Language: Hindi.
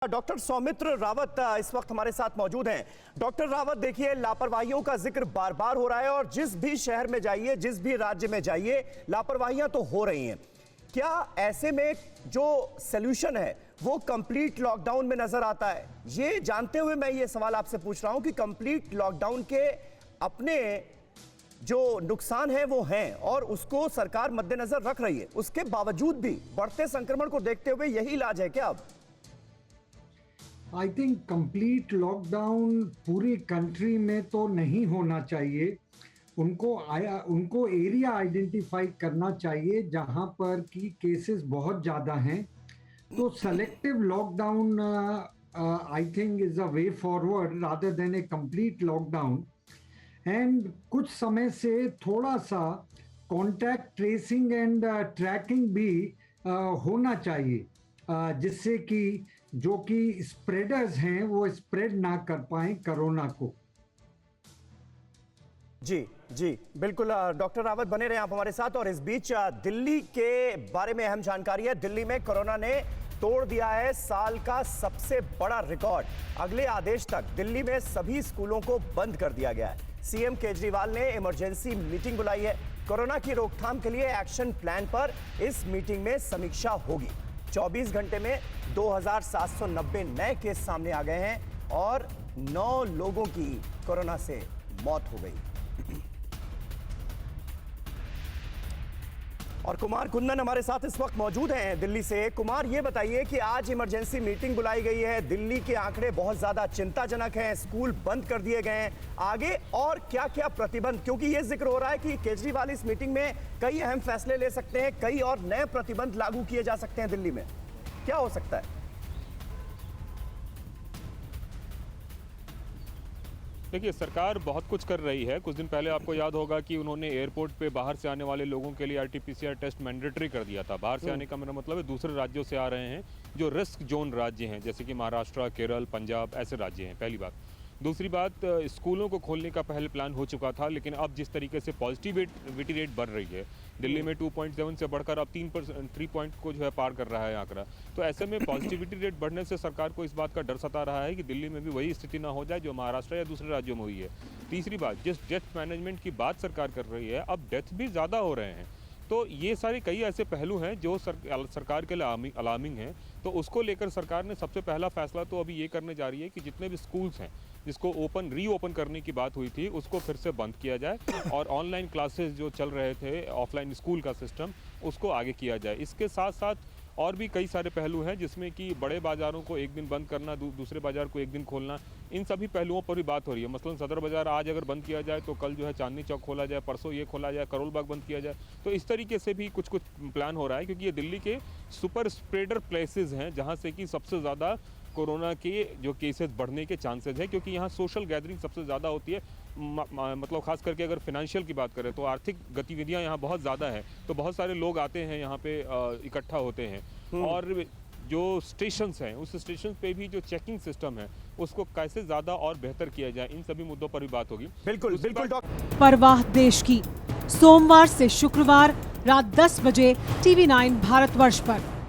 डॉक्टर सौमित्र रावत इस वक्त हमारे साथ मौजूद हैं। डॉक्टर रावत, देखिए, लापरवाहियों का जिक्र बार बार हो रहा है और जिस भी शहर में जाइए, जिस भी राज्य में जाइए, लापरवाहियां तो हो रही हैं। क्या ऐसे में जो सलूशन है वो कंप्लीट लॉकडाउन में नजर आता है? ये जानते हुए मैं ये सवाल आपसे पूछ रहा हूं कि कंप्लीट लॉकडाउन के अपने जो नुकसान है वो हैं और उसको सरकार मद्देनजर रख रही है, उसके बावजूद भी बढ़ते संक्रमण को देखते हुए यही इलाज है क्या अब? आई थिंक कंप्लीट लॉकडाउन पूरी कंट्री में तो नहीं होना चाहिए। उनको एरिया आइडेंटिफाई करना चाहिए जहां पर की केसेस बहुत ज़्यादा हैं। तो selective lockdown I think is a way forward rather than A complete lockdown. And कुछ समय से थोड़ा सा कॉन्टैक्ट ट्रेसिंग एंड ट्रैकिंग भी होना चाहिए, जिससे कि जो कि स्प्रेडर्स हैं वो स्प्रेड ना कर पाएं कोरोना को। जी जी बिल्कुल। डॉक्टर रावत, बने रहे आप हमारे साथ। और इस बीच दिल्ली के बारे में अहम जानकारी है। दिल्ली में कोरोना ने तोड़ दिया है साल का सबसे बड़ा रिकॉर्ड। अगले आदेश तक दिल्ली में सभी स्कूलों को बंद कर दिया गया है। सीएम केजरीवाल ने इमरजेंसी मीटिंग बुलाई है। कोरोना की रोकथाम के लिए एक्शन प्लान पर इस मीटिंग में समीक्षा होगी। 24 घंटे में 2790 नए केस सामने आ गए हैं और 9 लोगों की कोरोना से मौत हो गई। और कुमार कुंदन हमारे साथ इस वक्त मौजूद हैं दिल्ली से। कुमार, ये बताइए कि आज इमरजेंसी मीटिंग बुलाई गई है। दिल्ली के आंकड़े बहुत ज्यादा चिंताजनक हैं, स्कूल बंद कर दिए गए हैं। आगे और क्या क्या प्रतिबंध, क्योंकि ये जिक्र हो रहा है कि केजरीवाल इस मीटिंग में कई अहम फैसले ले सकते हैं, कई और नए प्रतिबंध लागू किए जा सकते हैं दिल्ली में। क्या हो सकता है? देखिए, सरकार बहुत कुछ कर रही है। कुछ दिन पहले आपको याद होगा कि उन्होंने एयरपोर्ट पे बाहर से आने वाले लोगों के लिए आरटीपीसीआर टेस्ट मैंडेटरी कर दिया था। बाहर से आने का मेरा मतलब है दूसरे राज्यों से आ रहे हैं जो रिस्क जोन राज्य हैं, जैसे कि महाराष्ट्र, केरल, पंजाब, ऐसे राज्य हैं। पहली बात। दूसरी बात, स्कूलों को खोलने का पहले प्लान हो चुका था, लेकिन अब जिस तरीके से पॉजिटिविटी रेट बढ़ रही है, दिल्ली में 2.7 से बढ़कर अब 3 पॉइंट को जो है पार कर रहा है आंकड़ा। तो ऐसे में पॉजिटिविटी रेट बढ़ने से सरकार को इस बात का डर सता रहा है कि दिल्ली में भी वही स्थिति ना हो जाए जो महाराष्ट्र या दूसरे राज्यों में हुई है। तीसरी बात, जिस डेथ मैनेजमेंट की बात सरकार कर रही है, अब डेथ भी ज़्यादा हो रहे हैं। तो ये सारे कई ऐसे पहलू हैं जो सरकार के लिए अलार्मिंग हैं। तो उसको लेकर सरकार ने सबसे पहला फैसला तो अभी ये करने जा रही है कि जितने भी स्कूल्स हैं जिसको रीओपन करने की बात हुई थी, उसको फिर से बंद किया जाए और ऑनलाइन क्लासेस जो चल रहे थे, ऑफलाइन स्कूल का सिस्टम, उसको आगे किया जाए। इसके साथ साथ और भी कई सारे पहलू हैं, जिसमें कि बड़े बाज़ारों को एक दिन बंद करना, दूसरे बाज़ार को एक दिन खोलना, इन सभी पहलुओं पर भी बात हो रही है। मसलन सदर बाज़ार आज अगर बंद किया जाए तो कल जो है चांदनी चौक खोला जाए, परसों ये खोला जाए, करोल बाग बंद किया जाए। तो इस तरीके से भी कुछ प्लान हो रहा है, क्योंकि ये दिल्ली के सुपर स्प्रेडर प्लेसेस हैं जहाँ से कि सबसे ज़्यादा कोरोना के जो केसेस बढ़ने के चांसेस है, क्योंकि यहाँ सोशल गैदरिंग सबसे ज़्यादा होती है। मतलब खास करके अगर फिनेंशियल की बात करें तो आर्थिक गतिविधियाँ यहाँ बहुत ज़्यादा है, तो बहुत सारे लोग आते हैं यहाँ पे, इकट्ठा होते हैं। और जो स्टेशंस हैं, उस स्टेशन पे भी जो चेकिंग सिस्टम है उसको कैसे ज़्यादा और बेहतर किया जाए, इन सभी मुद्दों पर भी बात होगी। बिल्कुल बिल्कुल। परवाह देश की, सोमवार से शुक्रवार रात 10 बजे TV9 भारतवर्ष पर।